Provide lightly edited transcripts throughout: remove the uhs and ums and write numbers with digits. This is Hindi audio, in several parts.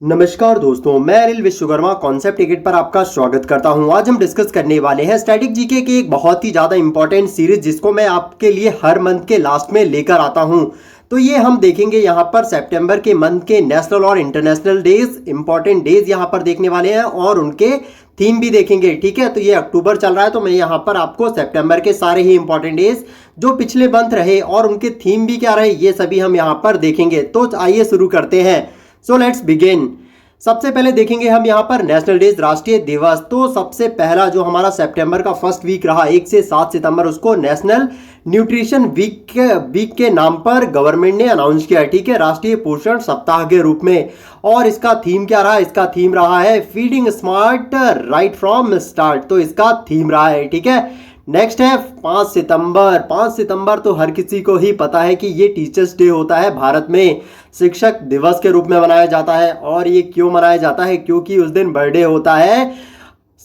नमस्कार दोस्तों, मैं अनिल विश्वकर्मा कॉन्सेप्ट टिकट पर आपका स्वागत करता हूं। आज हम डिस्कस करने वाले हैं स्टैटिक जीके की एक बहुत ही ज़्यादा इंपॉर्टेंट सीरीज जिसको मैं आपके लिए हर मंथ के लास्ट में लेकर आता हूं। तो ये हम देखेंगे यहाँ पर सितंबर के मंथ के नेशनल और इंटरनेशनल डेज, इंपॉर्टेंट डेज यहाँ पर देखने वाले हैं और उनके थीम भी देखेंगे। ठीक है, तो ये अक्टूबर चल रहा है तो मैं यहाँ पर आपको सितंबर के सारे ही इंपॉर्टेंट डेज जो पिछले मंथ रहे और उनके थीम भी क्या रहे ये सभी हम यहाँ पर देखेंगे। तो आइए शुरू करते हैं। So let's begin. सबसे पहले देखेंगे हम यहाँ पर नेशनल डेज, राष्ट्रीय दिवस। तो सबसे पहला जो हमारा सितंबर का फर्स्ट वीक रहा 1 से 7 सितंबर, उसको नेशनल न्यूट्रिशन वीक के नाम पर गवर्नमेंट ने अनाउंस किया है। ठीक है, राष्ट्रीय पोषण सप्ताह के रूप में। और इसका थीम क्या रहा? इसका थीम रहा है feeding smart right from start. तो इसका थीम रहा है। ठीक है, नेक्स्ट है 5 सितंबर। 5 सितंबर तो हर किसी को ही पता है कि ये टीचर्स डे होता है, भारत में शिक्षक दिवस के रूप में मनाया जाता है। और ये क्यों मनाया जाता है? क्योंकि उस दिन बर्थडे होता है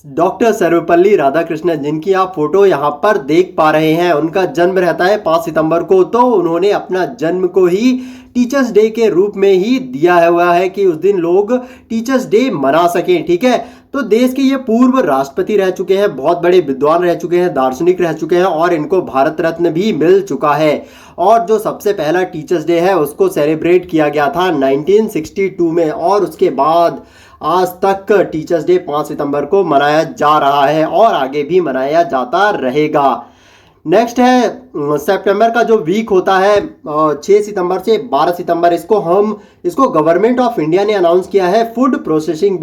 डॉक्टर सर्वपल्ली राधाकृष्णन, जिनकी आप फोटो यहाँ पर देख पा रहे हैं। उनका जन्म रहता है 5 सितंबर को। तो उन्होंने अपना जन्म को ही टीचर्स डे के रूप में ही दिया हुआ है कि उस दिन लोग टीचर्स डे मना सकें। ठीक है, तो देश के ये पूर्व राष्ट्रपति रह चुके हैं, बहुत बड़े विद्वान रह चुके हैं, दार्शनिक रह चुके हैं और इनको भारत रत्न भी मिल चुका है। और जो सबसे पहला टीचर्स डे है उसको सेलिब्रेट किया गया था 1962 में और उसके बाद आज तक टीचर्स डे 5 सितंबर को मनाया जा रहा है और आगे भी मनाया जाता रहेगा। नेक्स्ट है सितंबर का जो वीक होता है 6 सितंबर से 12 सितंबर, इसको गवर्नमेंट ऑफ इंडिया ने अनाउंस किया है फूड प्रोसेसिंग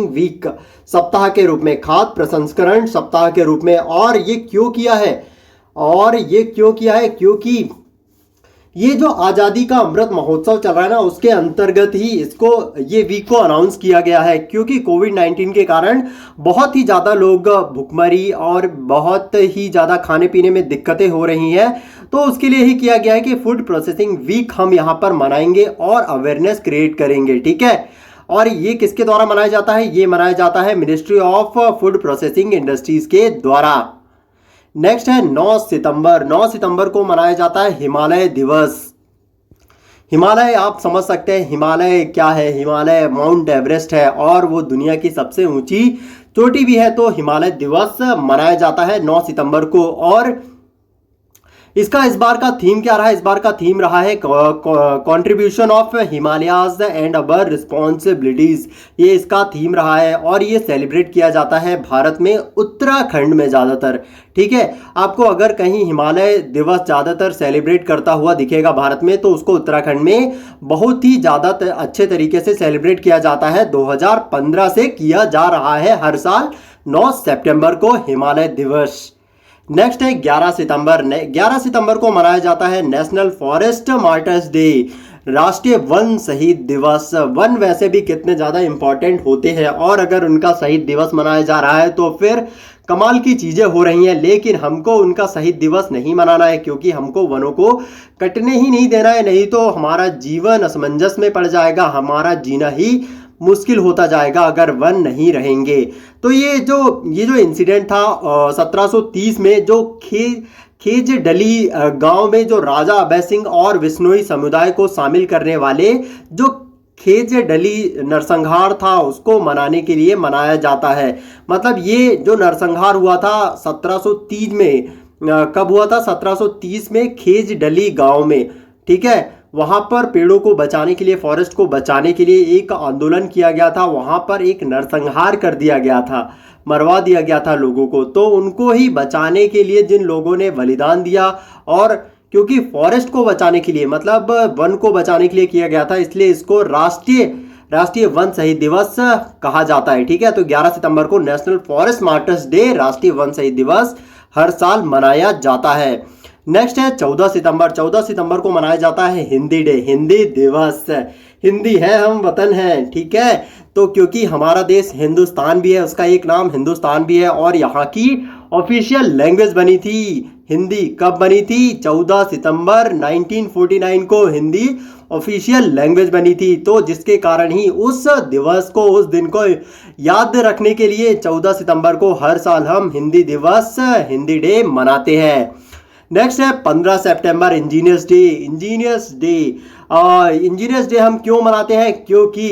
वीक सप्ताह के रूप में, खाद्य प्रसंस्करण सप्ताह के रूप में। और ये क्यों किया है? क्योंकि ये जो आज़ादी का अमृत महोत्सव चल रहा है ना, उसके अंतर्गत ही ये वीक को अनाउंस किया गया है। क्योंकि कोविड-19 के कारण बहुत ही ज़्यादा लोग भुखमरी और बहुत ही ज़्यादा खाने पीने में दिक्कतें हो रही हैं, तो उसके लिए ही किया गया है कि फूड प्रोसेसिंग वीक हम यहाँ पर मनाएंगे और अवेयरनेस क्रिएट करेंगे। ठीक है, और ये किसके द्वारा मनाया जाता है? ये मनाया जाता है ministry of food processing industries के द्वारा। नेक्स्ट है 9 सितंबर। 9 सितंबर को मनाया जाता है हिमालय दिवस। हिमालय आप समझ सकते हैं हिमालय क्या है। हिमालय माउंट एवरेस्ट है और वो दुनिया की सबसे ऊंची चोटी भी है। तो हिमालय दिवस मनाया जाता है 9 सितंबर को। और इसका इस बार का थीम क्या रहा है? इस बार का थीम रहा है contribution of Himalayas and our responsibilities. ये इसका थीम रहा है और ये सेलिब्रेट किया जाता है भारत में उत्तराखंड में ज़्यादातर। ठीक है, आपको अगर कहीं हिमालय दिवस ज़्यादातर सेलिब्रेट करता हुआ दिखेगा भारत में, तो उसको उत्तराखंड में बहुत ही ज़्यादा अच्छे तरीके से सेलिब्रेट किया जाता है। 2015 से किया जा रहा है हर साल 9 सितंबर को हिमालय दिवस। नेक्स्ट है 11 सितंबर। 11 सितंबर को मनाया जाता है नेशनल फॉरेस्ट मार्टर्स डे, राष्ट्रीय वन शहीद दिवस। वन वैसे भी कितने ज़्यादा इंपॉर्टेंट होते हैं और अगर उनका शहीद दिवस मनाया जा रहा है तो फिर कमाल की चीज़ें हो रही हैं। लेकिन हमको उनका शहीद दिवस नहीं मनाना है, क्योंकि हमको वनों को कटने ही नहीं देना है, नहीं तो हमारा जीवन असमंजस में पड़ जाएगा, हमारा जीना ही मुश्किल होता जाएगा अगर वन नहीं रहेंगे। तो ये जो इंसिडेंट था 1730 में, जो खेज डली गांव में जो राजा अभय सिंह और विश्नोई समुदाय को शामिल करने वाले जो खेज डली नरसंहार था, उसको मनाने के लिए मनाया जाता है। मतलब ये जो नरसंहार हुआ था 1730 में, कब हुआ था? 1730 में खेज डली गांव में। ठीक है, वहाँ पर पेड़ों को बचाने के लिए, फॉरेस्ट को बचाने के लिए एक आंदोलन किया गया था। वहाँ पर एक नरसंहार कर दिया गया था, मरवा दिया गया था लोगों को। तो उनको ही बचाने के लिए जिन लोगों ने बलिदान दिया, और क्योंकि फॉरेस्ट को बचाने के लिए मतलब वन को बचाने के लिए किया गया था, इसलिए इसको राष्ट्रीय वन शहीद दिवस कहा जाता है। ठीक है, तो 11 सितंबर को नेशनल फॉरेस्ट मार्टर्स डे, राष्ट्रीय वन शहीद दिवस हर साल मनाया जाता है। नेक्स्ट है 14 सितंबर। 14 सितंबर को मनाया जाता है हिंदी डे, हिंदी दिवस। हिंदी है, हम वतन हैं। ठीक है, तो क्योंकि हमारा देश हिंदुस्तान भी है, उसका एक नाम हिंदुस्तान भी है और यहाँ की ऑफिशियल लैंग्वेज बनी थी हिंदी। कब बनी थी? 14 सितंबर 1949 को हिंदी ऑफिशियल लैंग्वेज बनी थी। तो जिसके कारण ही उस दिवस को, उस दिन को याद रखने के लिए 14 सितंबर को हर साल हम हिंदी दिवस, हिंदी डे मनाते हैं। नेक्स्ट है 15 सितंबर engineers day. Engineers day engineers day हम क्यों मनाते हैं? क्योंकि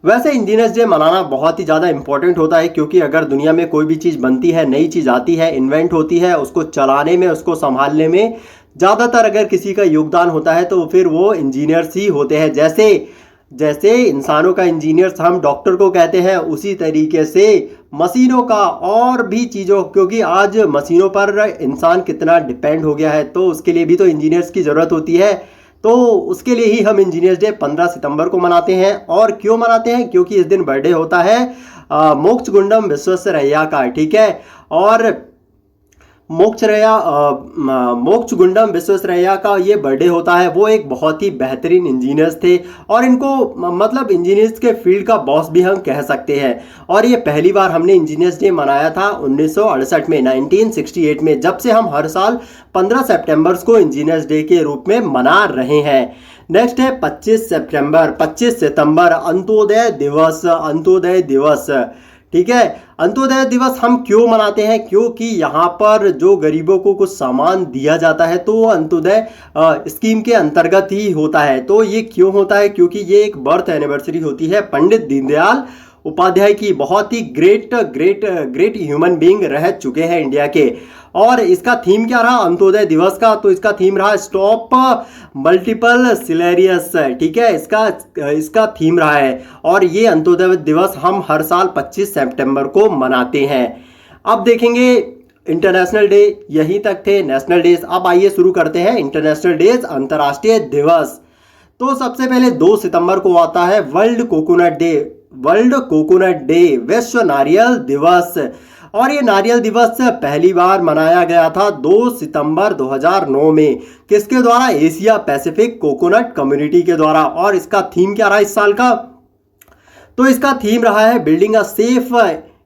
वैसे इंजीनियर्स डे मनाना बहुत ही ज़्यादा इंपॉर्टेंट होता है, क्योंकि अगर दुनिया में कोई भी चीज़ बनती है, नई चीज़ आती है, इन्वेंट होती है, उसको चलाने में, उसको संभालने में ज़्यादातर अगर किसी का योगदान होता है तो फिर वो इंजीनियर्स ही होते हैं। जैसे जैसे इंसानों का इंजीनियर्स हम डॉक्टर को कहते हैं, उसी तरीके से मशीनों का और भी चीज़ों, क्योंकि आज मशीनों पर इंसान कितना डिपेंड हो गया है, तो उसके लिए भी तो इंजीनियर्स की ज़रूरत होती है। तो उसके लिए ही हम इंजीनियर्स डे 15 सितंबर को मनाते हैं। और क्यों मनाते हैं? क्योंकि इस दिन बर्थडे होता है मोक्षगुंडम विश्वेश्वरैया का, ठीक है। और मोक्षगुंडम विश्वेश्वरैया का ये बर्थडे होता है। वो एक बहुत ही बेहतरीन इंजीनियर्स थे और इनको मतलब इंजीनियर्स के फील्ड का बॉस भी हम कह सकते हैं। और ये पहली बार हमने इंजीनियर्स डे मनाया था 1968 में, 1968 में, जब से हम हर साल 15 सितंबर को इंजीनियर्स डे के रूप में मना रहे हैं। नेक्स्ट है 25 सितंबर अंत्योदय दिवस। अंत्योदय दिवस, ठीक है। अंत्योदय दिवस हम क्यों मनाते हैं? क्योंकि यहाँ पर जो गरीबों को कुछ सामान दिया जाता है तो वो अंत्योदय स्कीम के अंतर्गत ही होता है। तो ये क्यों होता है? क्योंकि ये एक बर्थ एनिवर्सरी होती है पंडित दीनदयाल उपाध्याय की। बहुत ही great great great human being रह चुके हैं इंडिया के। और इसका थीम क्या रहा अंत्योदय दिवस का? तो इसका थीम रहा स्टॉप मल्टीपल सिलेरियस, ठीक है। इसका थीम रहा है। और ये अंत्योदय दिवस हम हर साल 25 सितंबर को मनाते हैं। अब देखेंगे इंटरनेशनल डे, यहीं तक थे नेशनल डेज। अब आइए शुरू करते हैं इंटरनेशनल डेज, अंतर्राष्ट्रीय दिवस। तो सबसे पहले 2 सितंबर को आता है world coconut day. World coconut day, विश्व नारियल दिवस। और ये नारियल दिवस पहली बार मनाया गया था 2 सितंबर 2009 में। किसके द्वारा? एशिया पैसिफिक कोकोनट कम्युनिटी के द्वारा। और इसका थीम क्या रहा इस साल का? तो इसका थीम रहा है building a safe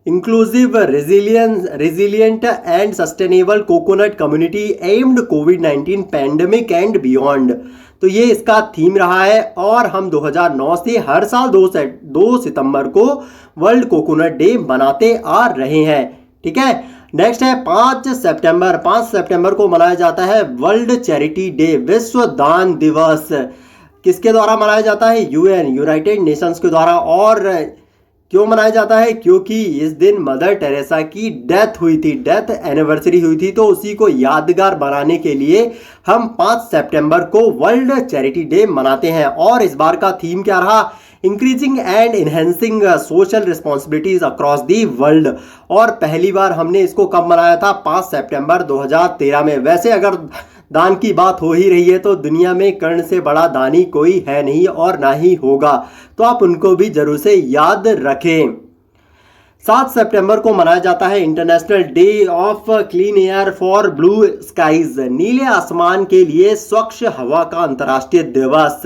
inclusive resilient and sustainable coconut community aimed covid pandemic and beyond. तो ये इसका थीम रहा है। और हम 2009 से हर साल 2 सितंबर को वर्ल्ड कोकोनट डे मनाते आ रहे हैं, ठीक है। नेक्स्ट है 5 सितंबर। 5 सितंबर को मनाया जाता है वर्ल्ड चैरिटी डे, विश्व दान दिवस। किसके द्वारा मनाया जाता है? यूएन, यूनाइटेड नेशंस के द्वारा। और क्यों मनाया जाता है? क्योंकि इस दिन मदर टेरेसा की डेथ हुई थी, डेथ एनिवर्सरी हुई थी। तो उसी को यादगार बनाने के लिए हम 5 सितंबर को वर्ल्ड चैरिटी डे मनाते हैं। और इस बार का थीम क्या रहा? Increasing and enhancing social responsibilities across the world. और पहली बार हमने इसको कब मनाया था? 5 सितंबर 2013 में। वैसे अगर दान की बात हो ही रही है तो दुनिया में कर्ण से बड़ा दानी कोई है नहीं और ना ही होगा, तो आप उनको भी जरूर से याद रखें। 7 सितंबर को मनाया जाता है international day of clean air for blue skies, नीले आसमान के लिए स्वच्छ हवा का अंतर्राष्ट्रीय दिवस।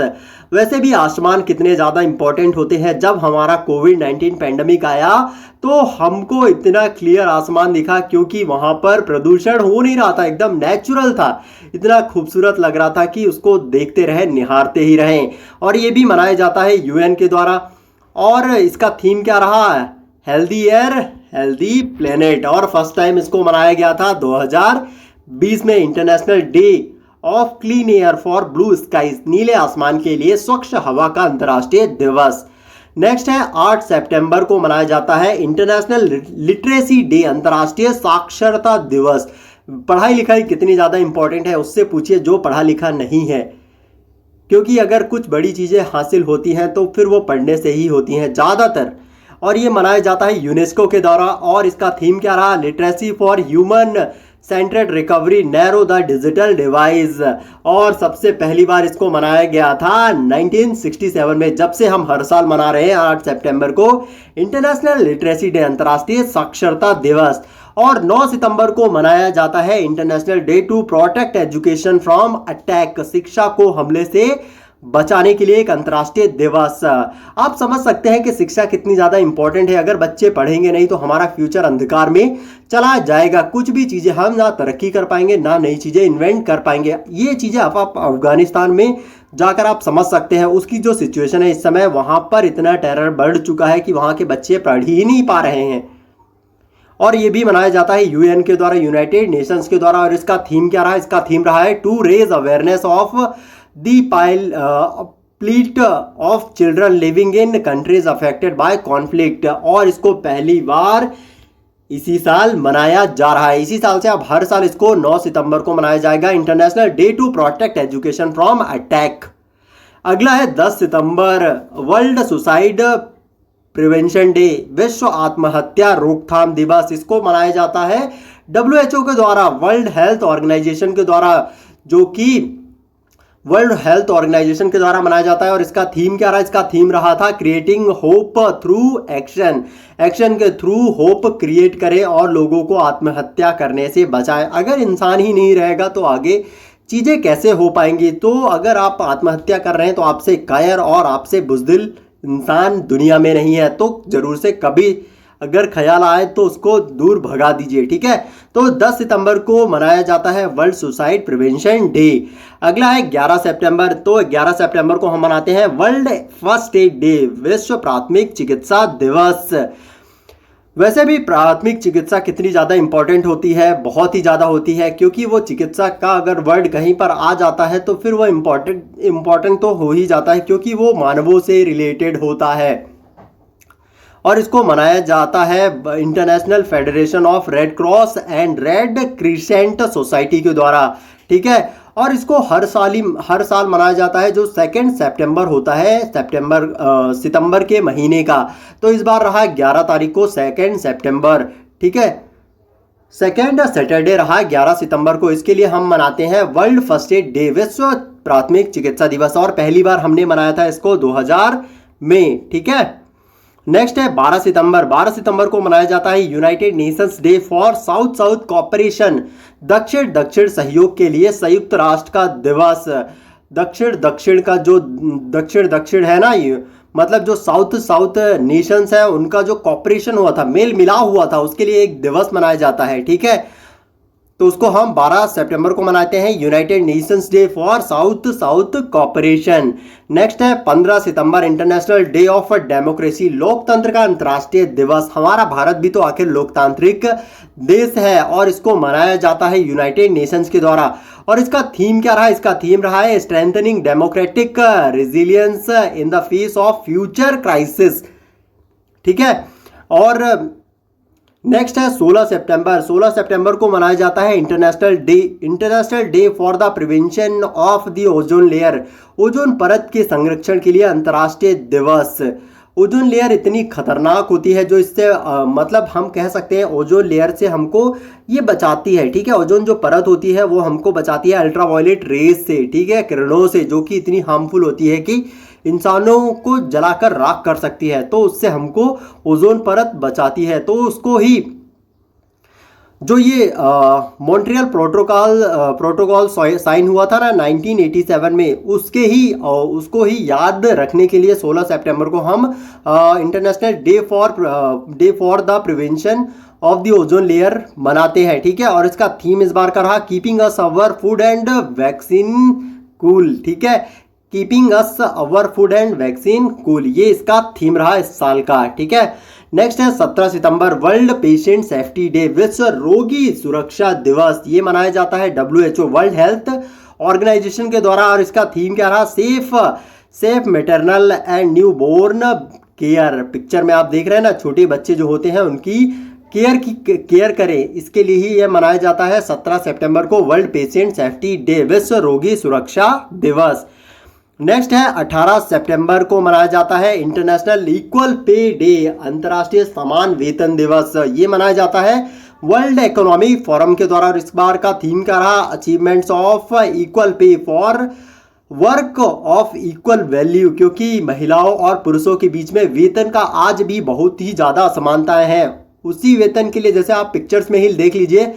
वैसे भी आसमान कितने ज़्यादा इंपॉर्टेंट होते हैं। जब हमारा कोविड-19 पैंडेमिक आया तो हमको इतना क्लियर आसमान दिखा, क्योंकि वहाँ पर प्रदूषण हो नहीं रहा था, एकदम नेचुरल था, इतना खूबसूरत लग रहा था कि उसको देखते रहे, निहारते ही रहें। और ये भी मनाया जाता है यूएन के द्वारा। और इसका थीम क्या रहा? Healthy air healthy planet. और फर्स्ट टाइम इसको मनाया गया था 2020 में, international day of clean air for blue skies, नीले आसमान के लिए स्वच्छ हवा का अंतर्राष्ट्रीय दिवस। नेक्स्ट है 8 सितंबर को मनाया जाता है इंटरनेशनल लिटरेसी डे, अंतर्राष्ट्रीय साक्षरता दिवस। पढ़ाई लिखाई कितनी ज़्यादा इंपॉर्टेंट है उससे पूछिए जो पढ़ा लिखा नहीं है, क्योंकि अगर कुछ बड़ी चीज़ें हासिल होती हैं तो फिर वो पढ़ने से ही होती हैं ज़्यादातर। और ये मनाया जाता है यूनेस्को के द्वारा। और इसका थीम क्या रहा? Literacy for human centred recovery, narrow the digital divide. और सबसे पहली बार इसको मनाया गया था 1967 में। जब से हम हर साल मना रहे हैं 8 सितंबर को इंटरनेशनल लिटरेसी डे, अंतर्राष्ट्रीय साक्षरता दिवस। और 9 सितंबर को मनाया जाता है international day to protect education from attack, शिक्षा को हमले से बचाने के लिए एक अंतर्राष्ट्रीय दिवस। आप समझ सकते हैं कि शिक्षा कितनी ज़्यादा इंपॉर्टेंट है। अगर बच्चे पढ़ेंगे नहीं तो हमारा फ्यूचर अंधकार में चला जाएगा। कुछ भी चीज़ें हम ना तरक्की कर पाएंगे, ना नई चीज़ें इन्वेंट कर पाएंगे। ये चीज़ें आप अफगानिस्तान में जाकर आप समझ सकते हैं। उसकी जो सिचुएशन है इस समय, वहाँ पर इतना टेरर बढ़ चुका है कि वहाँ के बच्चे पढ़ ही नहीं पा रहे हैं। और ये भी मनाया जाता है यूएन के द्वारा, यूनाइटेड नेशंस के द्वारा। और इसका थीम क्या रहा? इसका थीम रहा है to raise awareness of the pile plight of children living in countries affected by conflict, और इसको पहली बार इसी साल मनाया जा रहा है। इसी साल से अब हर साल इसको 9 सितंबर को मनाया जाएगा, international day to protect education from attack. अगला है 10 सितंबर, वर्ल्ड सुसाइड प्रिवेंशन डे, विश्व आत्महत्या रोकथाम दिवस। इसको मनाया जाता है WHO के द्वारा, वर्ल्ड हेल्थ ऑर्गेनाइजेशन के द्वारा, जो कि वर्ल्ड हेल्थ ऑर्गेनाइजेशन के द्वारा मनाया जाता है। और इसका थीम क्या रहा? इसका थीम रहा था creating hope through action, action के थ्रू होप क्रिएट करे और लोगों को आत्महत्या करने से बचाए। अगर इंसान ही नहीं रहेगा तो आगे चीज़ें कैसे हो पाएंगी? तो अगर आप आत्महत्या कर रहे हैं तो आपसे कायर और आपसे बुज़दिल इंसान दुनिया में नहीं है, तो ज़रूर से कभी अगर ख्याल आए तो उसको दूर भगा दीजिए, ठीक है। तो 10 सितंबर को मनाया जाता है वर्ल्ड सुसाइड प्रिवेंशन डे। अगला है 11 सितंबर, तो 11 सितंबर को हम मनाते हैं वर्ल्ड फर्स्ट एड डे, विश्व प्राथमिक चिकित्सा दिवस। वैसे भी प्राथमिक चिकित्सा कितनी ज़्यादा इंपॉर्टेंट होती है, बहुत ही ज़्यादा होती है, क्योंकि वो चिकित्सा का अगर वर्ड कहीं पर आ जाता है तो फिर वो इम्पॉर्टेंट तो हो ही जाता है, क्योंकि वो मानवों से रिलेटेड होता है। और इसको मनाया जाता है international federation of red cross and red crescent society के द्वारा, ठीक है। और इसको हर साल मनाया जाता है, जो 2 सितंबर होता है, सितंबर के महीने का। तो इस बार रहा 11 तारीख को 2 सितंबर, ठीक है। सेकेंड सैटरडे रहा 11 सितंबर को। इसके लिए हम मनाते हैं वर्ल्ड फर्स्ट एड डे, विश्व प्राथमिक चिकित्सा दिवस। और पहली बार हमने मनाया था इसको 2000 में, ठीक है। नेक्स्ट है 12 सितंबर। 12 सितंबर को मनाया जाता है United Nations day for south south cooperation, दक्षिण दक्षिण सहयोग के लिए संयुक्त राष्ट्र का दिवस। दक्षिण दक्षिण का जो दक्षिण दक्षिण है ना, ये मतलब जो साउथ साउथ नेशंस है उनका जो कॉपरेशन हुआ था, मेल मिलाप हुआ था, उसके लिए एक दिवस मनाया जाता है, ठीक है। तो उसको हम 12 सितंबर को मनाते हैं United Nations day for south south cooperation. Next है 15 सितंबर, इंटरनेशनल डे ऑफ डेमोक्रेसी, लोकतंत्र का अंतर्राष्ट्रीय दिवस। हमारा भारत भी तो आखिर लोकतांत्रिक देश है और इसको मनाया जाता है यूनाइटेड नेशंस के द्वारा। और इसका थीम क्या रहा? इसका थीम रहा है strengthening democratic resilience in the face of future crisis, ठीक है। और नेक्स्ट है 16 सितंबर। 16 सितंबर को मनाया जाता है international day for the prevention of the ozone layer, ozone परत के संरक्षण के लिए अंतर्राष्ट्रीय दिवस। ओजोन लेयर इतनी खतरनाक होती है, जो इससे मतलब हम कह सकते हैं ओजोन लेयर से हमको ये बचाती है, ठीक है। ओजोन जो परत होती है वो हमको बचाती है अल्ट्रावायलेट रेज से, ठीक है, किरणों से, जो कि इतनी हार्मफुल होती है कि इंसानों को जलाकर राख कर सकती है। तो उससे हमको ओजोन परत बचाती है। तो उसको ही जो ये मॉन्ट्रियल प्रोटोकॉल साइन हुआ था ना 1987 में, उसको ही याद रखने के लिए 16 सितंबर को हम international day for the prevention of the ozone layer मनाते हैं, ठीक है। और इसका थीम इस बार का रहा keeping us our food and vaccine cool, ठीक है। Keeping us our food and vaccine cool, ये इसका थीम रहा इस साल का, ठीक है। नेक्स्ट है 17 सितंबर, वर्ल्ड पेशेंट सेफ्टी डे, विश्व रोगी सुरक्षा दिवस। ये मनाया जाता है WHO, वर्ल्ड हेल्थ ऑर्गेनाइजेशन के द्वारा। और इसका थीम क्या रहा? Safe maternal and newborn care. Picture में आप देख रहे हैं ना, छोटे बच्चे जो होते हैं उनकी केयर करें, इसके लिए ही यह मनाया जाता है 17 सितंबर को वर्ल्ड पेशेंट सेफ्टी डे, विश्व रोगी सुरक्षा दिवस। नेक्स्ट है 18 सितंबर को मनाया जाता है इंटरनेशनल इक्वल पे डे, अंतर्राष्ट्रीय समान वेतन दिवस। ये मनाया जाता है वर्ल्ड इकोनॉमिक फोरम के द्वारा। और इस बार का थीम क्या रहा? Achievements of equal pay for work of equal value, क्योंकि महिलाओं और पुरुषों के बीच में वेतन का आज भी बहुत ही ज़्यादा असमानताएं हैं। उसी वेतन के लिए, जैसे आप पिक्चर्स में ही देख लीजिए,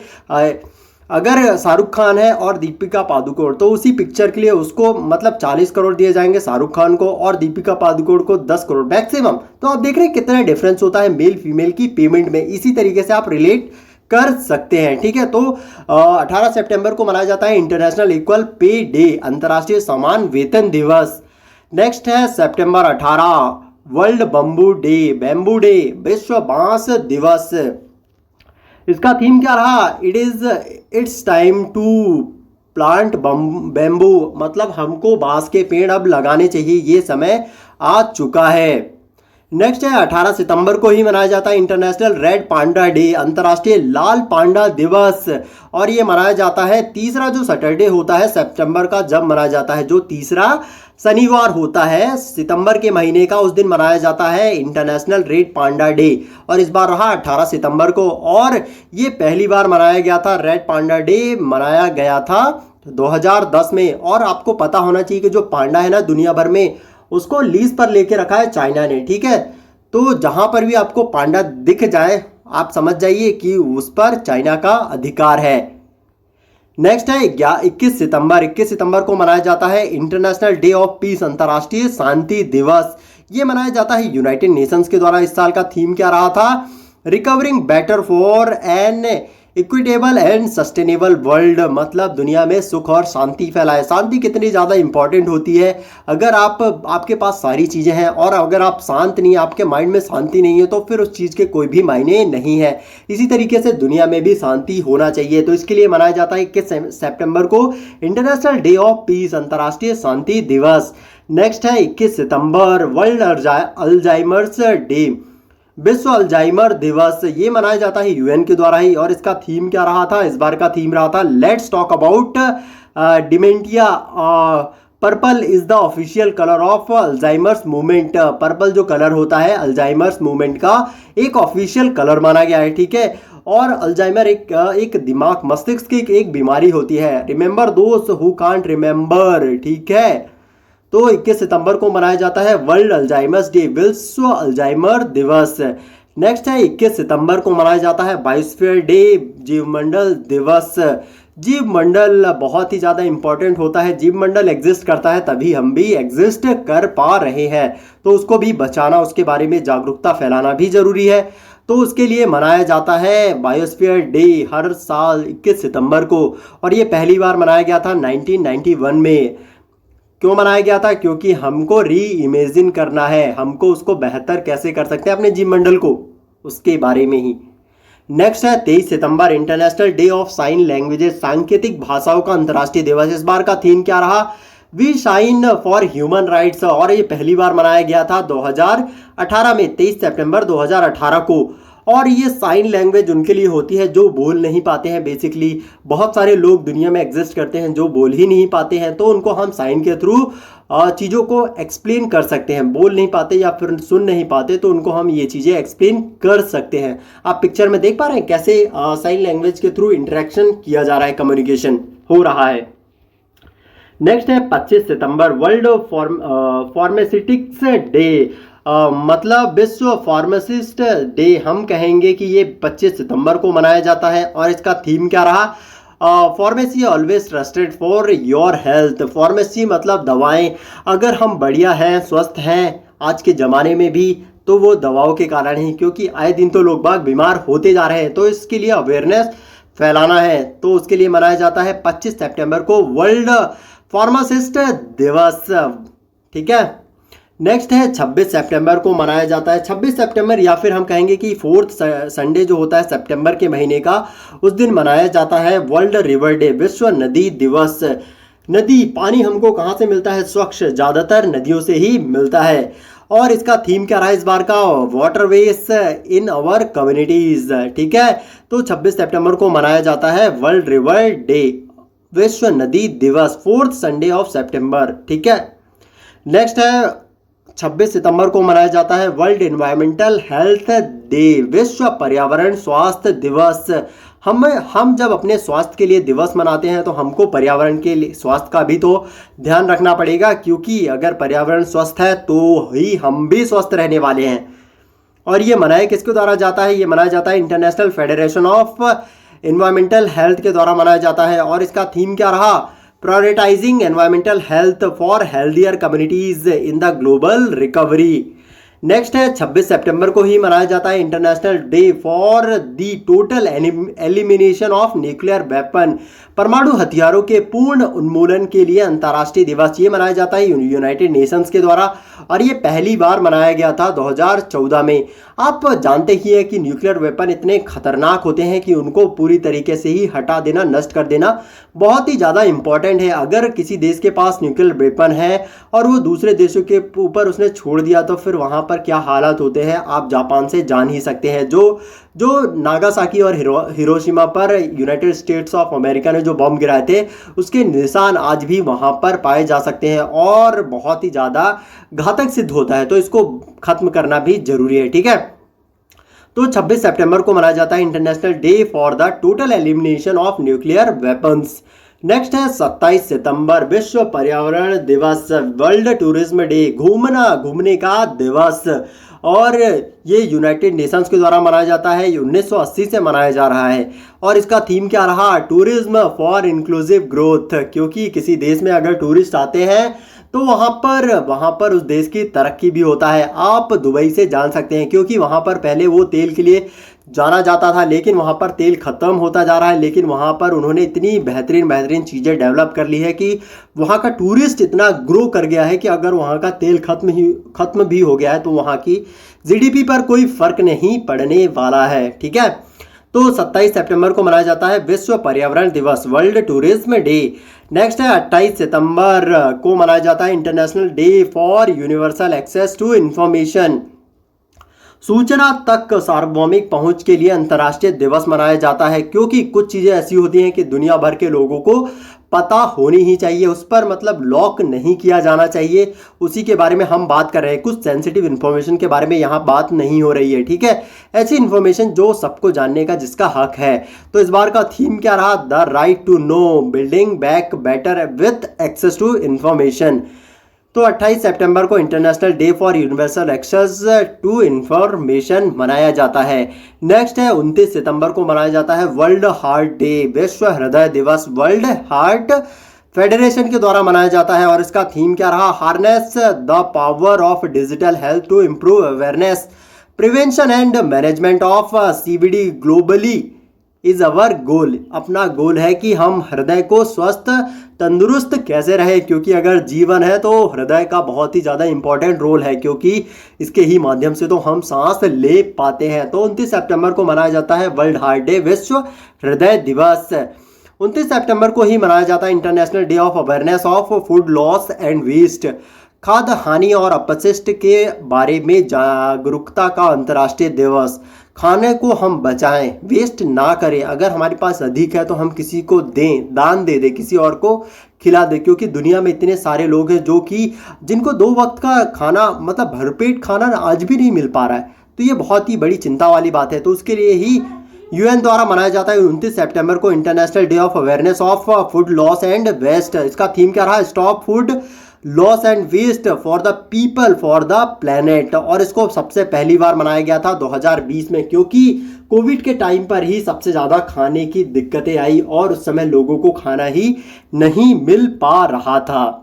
अगर शाहरुख खान है और दीपिका पादुकोण, तो उसी पिक्चर के लिए उसको मतलब 40 करोड़ दिए जाएंगे शाहरुख खान को, और दीपिका पादुकोण को 10 करोड़ मैक्सिमम। तो आप देख रहे हैं कितना डिफरेंस होता है मेल फीमेल की पेमेंट में। इसी तरीके से आप रिलेट कर सकते हैं, ठीक है। तो 18 सितंबर को मनाया जाता है इंटरनेशनल इक्वल पे डे, अंतर्राष्ट्रीय समान वेतन दिवस। नेक्स्ट है सितंबर 18, वर्ल्ड बम्बू डे, विश्व बांस दिवस। इसका थीम क्या रहा? It's time to plant bamboo, मतलब हमको बांस के पेड़ अब लगाने चाहिए, ये समय आ चुका है। नेक्स्ट है 18 सितंबर को ही मनाया जाता है इंटरनेशनल रेड पांडा डे, अंतर्राष्ट्रीय लाल पांडा दिवस। और ये मनाया जाता है तीसरा जो सैटरडे होता है सितंबर का, जब मनाया जाता है जो तीसरा शनिवार होता है सितंबर के महीने का, उस दिन मनाया जाता है इंटरनेशनल रेड पांडा डे। और इस बार रहा 18 सितंबर को, और ये पहली बार मनाया गया था, रेड पांडा डे मनाया गया था 2010 में। और आपको पता होना चाहिए कि जो पांडा है ना दुनिया भर में, उसको लीज पर लेके रखा है चाइना ने, ठीक है। तो जहां पर भी आपको पांडा दिख जाए आप समझ जाइए कि उस पर चाइना का अधिकार है। नेक्स्ट है 21 सितंबर को मनाया जाता है इंटरनेशनल डे ऑफ पीस, अंतर्राष्ट्रीय शांति दिवस। ये मनाया जाता है यूनाइटेड नेशंस के द्वारा। इस साल का थीम क्या रहा था? Recovering better for an equitable and sustainable world, मतलब दुनिया में सुख और शांति फैलाए। शांति कितनी ज़्यादा इंपॉर्टेंट होती है। अगर आपके पास सारी चीज़ें हैं और अगर आप शांत नहीं, आपके माइंड में शांति नहीं है, तो फिर उस चीज़ के कोई भी मायने नहीं है। इसी तरीके से दुनिया में भी शांति होना चाहिए, तो इसके लिए मनाया जाता है 21 सितंबर को इंटरनेशनल डे ऑफ पीस, अंतर्राष्ट्रीय शांति दिवस। नेक्स्ट है 21 सितंबर वर्ल्ड अल्जाइमर्स डे, विश्व अल्जाइमर दिवस। ये मनाया जाता है यूएन के द्वारा ही। और इसका थीम क्या रहा था? इस बार का थीम रहा था let's talk about dementia, purple is the official colour of Alzheimer's movement. Purple जो कलर होता है अल्जाइमर्स मूवमेंट का एक ऑफिशियल कलर माना गया है, ठीक है। और अल्जाइमर एक दिमाग मस्तिष्क की एक बीमारी होती है। रिमेंबर दोस्त हु कांट रिमेंबर, ठीक है। तो 21 सितंबर को मनाया जाता है वर्ल्ड अल्जाइमर्स डे, विश्व अल्जाइमर दिवस। नेक्स्ट है 21 सितंबर को मनाया जाता है बायोस्फीयर डे, जीवमंडल दिवस। जीवमंडल बहुत ही ज़्यादा इंपॉर्टेंट होता है। जीवमंडल एग्जिस्ट करता है तभी हम भी एग्जिस्ट कर पा रहे हैं, तो उसको भी बचाना, उसके बारे में जागरूकता फैलाना भी जरूरी है। तो उसके लिए मनाया जाता है बायोस्फीयर डे हर साल 21 सितंबर को। और ये पहली बार मनाया गया था 1991 में। क्यों मनाया गया था? क्योंकि हमको री इमेजिन करना है, हमको उसको बेहतर कैसे कर सकते हैं अपने जीवमंडल को, उसके बारे में ही। नेक्स्ट है 23 सितंबर international day of sign languages, सांकेतिक भाषाओं का अंतर्राष्ट्रीय दिवस। इस बार का थीम क्या रहा? We shine for human rights. और ये पहली बार मनाया गया था 2018 में, 23 सितंबर 2018 को। और ये साइन लैंग्वेज उनके लिए होती है जो बोल नहीं पाते हैं। बेसिकली बहुत सारे लोग दुनिया में एग्जिस्ट करते हैं जो बोल ही नहीं पाते हैं, तो उनको हम साइन के थ्रू चीज़ों को एक्सप्लेन कर सकते हैं। बोल नहीं पाते या फिर सुन नहीं पाते, तो उनको हम ये चीज़ें एक्सप्लेन कर सकते हैं। आप पिक्चर में देख पा रहे हैं कैसे साइन लैंग्वेज के थ्रू इंटरेक्शन किया जा रहा है, कम्युनिकेशन हो रहा है। नेक्स्ट है 25 सितंबर वर्ल्ड फार्मास्यूटिक्स डे, मतलब विश्व फार्मासिस्ट डे। हम कहेंगे कि ये 25 सितंबर को मनाया जाता है। और इसका थीम क्या रहा? Pharmacy always trusted for your health. Pharmacy मतलब दवाएं। अगर हम बढ़िया हैं, स्वस्थ हैं आज के ज़माने में भी, तो वो दवाओं के कारण ही, क्योंकि आए दिन तो लोग बाग बीमार होते जा रहे हैं। तो इसके लिए अवेयरनेस फैलाना है, तो उसके लिए मनाया जाता है 25 सितंबर को वर्ल्ड फार्मासिस्ट दिवस, ठीक है। नेक्स्ट है 26 सितंबर को मनाया जाता है। 26 सितंबर या फिर हम कहेंगे कि 4th संडे जो होता है सितंबर के महीने का, उस दिन मनाया जाता है वर्ल्ड रिवर डे, विश्व नदी दिवस। नदी, पानी हमको कहाँ से मिलता है? स्वच्छ, ज़्यादातर नदियों से ही मिलता है। और इसका थीम क्या रहा है इस बार का? वाटरवेज इन आवर कम्युनिटीज़, ठीक है। तो 26 सितंबर को मनाया जाता है वर्ल्ड रिवर डे, विश्व नदी दिवस, 4th संडे ऑफ सितंबर, ठीक है। नेक्स्ट है 26 सितंबर को मनाया जाता है वर्ल्ड एनवायरमेंटल हेल्थ डे, विश्व पर्यावरण स्वास्थ्य दिवस। हम जब अपने स्वास्थ्य के लिए दिवस मनाते हैं तो हमको पर्यावरण के लिए स्वास्थ्य का भी तो ध्यान रखना पड़ेगा, क्योंकि अगर पर्यावरण स्वस्थ है तो ही हम भी स्वस्थ रहने वाले हैं। और ये मनाया किसके द्वारा जाता है? ये मनाया जाता है international federation of environmental health के द्वारा मनाया जाता है। और इसका थीम क्या रहा? Prioritising environmental health for healthier communities in the global recovery. Next है 26 सितंबर को ही मनाया जाता है international day for the total elimination of nuclear weapon. परमाणु हथियारों के पूर्ण उन्मूलन के लिए अंतर्राष्ट्रीय दिवस ये मनाया जाता है यूनाइटेड नेशंस के द्वारा, और ये पहली बार मनाया गया था 2014 में। आप जानते ही हैं कि न्यूक्लियर वेपन इतने खतरनाक होते हैं कि उनको पूरी तरीके से ही हटा देना, नष्ट कर देना बहुत ही ज़्यादा इंपॉर्टेंट है। अगर किसी देश के पास न्यूक्लियर वेपन है और वो दूसरे देशों के ऊपर उसने छोड़ दिया तो फिर वहाँ पर क्या हालात होते हैं आप जापान से जान ही सकते हैं। जो नागासाकी और हिरोशिमा पर यूनाइटेड स्टेट्स ऑफ अमेरिका ने जो बम गिराए थे उसके निशान आज भी वहाँ पर पाए जा सकते हैं और बहुत ही ज़्यादा घातक सिद्ध होता है, तो इसको खत्म करना भी जरूरी है। ठीक है, तो 26 सितंबर को मनाया जाता है international day for the total elimination of nuclear weapons. Next है 27 सितंबर विश्व पर्यावरण दिवस, वर्ल्ड टूरिज्म डे, घूमने का दिवस, और ये यूनाइटेड नेशंस के द्वारा मनाया जाता है। ये 1980 से मनाया जा रहा है और इसका थीम क्या रहा, टूरिज्म फॉर इंक्लूसिव ग्रोथ, क्योंकि किसी देश में अगर टूरिस्ट आते हैं तो वहाँ पर उस देश की तरक्की भी होता है। आप दुबई से जान सकते हैं क्योंकि वहाँ पर पहले वो तेल के लिए जाना जाता था, लेकिन वहाँ पर तेल ख़त्म होता जा रहा है, लेकिन वहाँ पर उन्होंने इतनी बेहतरीन चीज़ें डेवलप कर ली है कि वहाँ का टूरिस्ट इतना ग्रो कर गया है कि अगर वहाँ का तेल ख़त्म भी हो गया है तो वहाँ की जीडीपी पर कोई फ़र्क नहीं पड़ने वाला है। ठीक है, तो 27 सितंबर को मनाया जाता है विश्व पर्यावरण दिवस, वर्ल्ड टूरिज्म डे। नेक्स्ट है 28 सितंबर को मनाया जाता है international day for universal access to information, सूचना तक सार्वभौमिक पहुंच के लिए अंतर्राष्ट्रीय दिवस मनाया जाता है, क्योंकि कुछ चीज़ें ऐसी होती हैं कि दुनिया भर के लोगों को पता होनी ही चाहिए, उस पर मतलब लॉक नहीं किया जाना चाहिए। उसी के बारे में हम बात कर रहे हैं, कुछ सेंसिटिव इन्फॉर्मेशन के बारे में यहाँ बात नहीं हो रही है। ठीक है, ऐसी इन्फॉर्मेशन जो सबको जानने का जिसका हक है। तो इस बार का थीम क्या रहा, the right to know, building back better with access to information. तो 28 सितंबर को international day for universal access to information मनाया जाता है। नेक्स्ट है 29 सितंबर को मनाया जाता है वर्ल्ड हार्ट डे, विश्व हृदय दिवस, वर्ल्ड हार्ट फेडरेशन के द्वारा मनाया जाता है और इसका थीम क्या रहा, harness the power of digital health to improve awareness, prevention and management of CVD globally is our goal. अपना गोल है कि हम हृदय को स्वस्थ तंदुरुस्त कैसे रहे, क्योंकि अगर जीवन है तो हृदय का बहुत ही ज़्यादा इंपॉर्टेंट रोल है, क्योंकि इसके ही माध्यम से तो हम सांस ले पाते हैं। तो 29 सितंबर को मनाया जाता है वर्ल्ड हार्ट डे, विश्व हृदय दिवस। 29 सितंबर को ही मनाया जाता है international day of awareness of food loss and waste, खाद्य हानि और अपशिष्ट के बारे में जागरूकता का अंतर्राष्ट्रीय दिवस। खाने को हम बचाएं, वेस्ट ना करें, अगर हमारे पास अधिक है तो हम किसी को दें, दान दे दें, किसी और को खिला दें, क्योंकि दुनिया में इतने सारे लोग हैं जो कि जिनको 2 वक्त का खाना मतलब भरपेट खाना आज भी नहीं मिल पा रहा है। तो ये बहुत ही बड़ी चिंता वाली बात है। तो उसके लिए ही यूएन द्वारा मनाया जाता है 29 सितंबर को international day of awareness of food loss and waste. इसका थीम क्या रहा, stop food loss and waste for the people for the planet, और इसको सबसे पहली बार मनाया गया था 2020 में, क्योंकि कोविड के टाइम पर ही सबसे ज़्यादा खाने की दिक्कतें आई और उस समय लोगों को खाना ही नहीं मिल पा रहा था।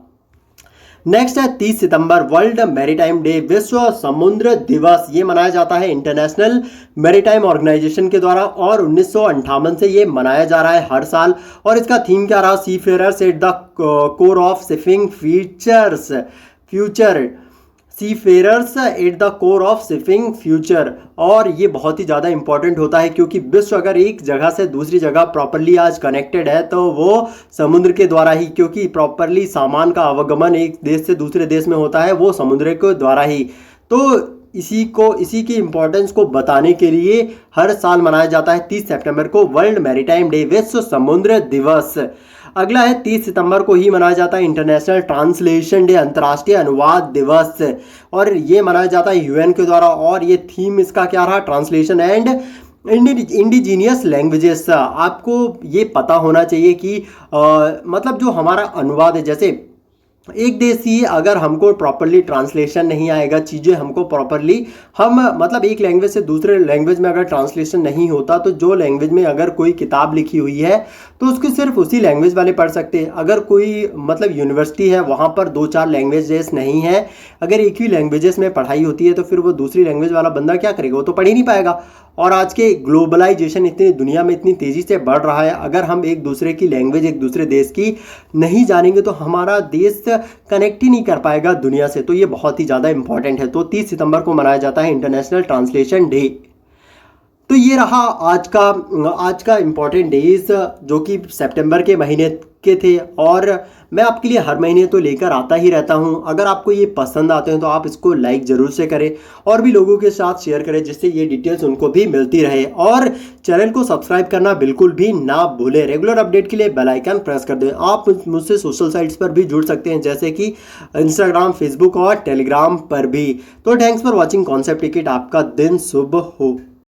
नेक्स्ट है 30 सितंबर वर्ल्ड मैरीटाइम डे, विश्व समुद्र दिवस। ये मनाया जाता है इंटरनेशनल मैरीटाइम ऑर्गेनाइजेशन के द्वारा और 1958 से ये मनाया जा रहा है हर साल। और इसका थीम क्या रहा, seafarers at the core of shipping future, seafarers at the core of shipping future. और ये बहुत ही ज़्यादा इंपॉर्टेंट होता है, क्योंकि विश्व अगर एक जगह से दूसरी जगह प्रॉपरली आज कनेक्टेड है तो वो समुद्र के द्वारा ही, क्योंकि प्रॉपरली सामान का आवागमन एक देश से दूसरे देश में होता है वो समुद्र के द्वारा ही। तो इसी की इम्पोर्टेंस को बताने के लिए हर साल मनाया जाता है 30 सितंबर को वर्ल्ड मैरीटाइम डे, विश्व समुद्र दिवस। अगला है 30 सितंबर को ही मनाया जाता है इंटरनेशनल ट्रांसलेशन डे, अंतर्राष्ट्रीय अनुवाद दिवस, और ये मनाया जाता है यूएन के द्वारा। और ये थीम इसका क्या रहा, ट्रांसलेशन एंड इंडिजीनियस लैंग्वेजेस। आपको ये पता होना चाहिए कि मतलब जो हमारा अनुवाद है, जैसे एक देश ही अगर हमको प्रॉपरली ट्रांसलेशन नहीं आएगा, चीज़ें हमको प्रॉपरली हम मतलब एक लैंग्वेज से दूसरे लैंग्वेज में अगर ट्रांसलेशन नहीं होता तो जो लैंग्वेज में अगर कोई किताब लिखी हुई है तो उसको सिर्फ उसी लैंग्वेज वाले पढ़ सकते हैं। अगर कोई मतलब यूनिवर्सिटी है वहाँ पर 2-4 लैंग्वेजेस नहीं है, अगर एक ही लैंग्वेजेस में पढ़ाई होती है तो फिर वो दूसरी लैंग्वेज वाला बंदा क्या करेगा, वो तो पढ़ ही नहीं पाएगा। और आज के ग्लोबलाइजेशन इतनी दुनिया में इतनी तेज़ी से बढ़ रहा है, अगर हम एक दूसरे की लैंग्वेज एक दूसरे देश की नहीं जानेंगे तो हमारा देश कनेक्ट ही नहीं कर पाएगा दुनिया से। तो ये बहुत ही ज़्यादा इंपॉर्टेंट है। तो 30 सितंबर को मनाया जाता है इंटरनेशनल ट्रांसलेशन डे। तो ये रहा आज का इम्पॉर्टेंट डेज जो कि सितंबर के महीने के थे, और मैं आपके लिए हर महीने तो लेकर आता ही रहता हूँ। अगर आपको ये पसंद आते हैं तो आप इसको लाइक ज़रूर से करें और भी लोगों के साथ शेयर करें जिससे ये डिटेल्स उनको भी मिलती रहे, और चैनल को सब्सक्राइब करना बिल्कुल भी ना भूलें। रेगुलर अपडेट के लिए बेल आइकन प्रेस कर दें। आप मुझसे सोशल साइट्स पर भी जुड़ सकते हैं जैसे कि इंस्टाग्राम, फेसबुक और टेलीग्राम पर भी। तो thanks for watching concept ticket. आपका दिन शुभ हो।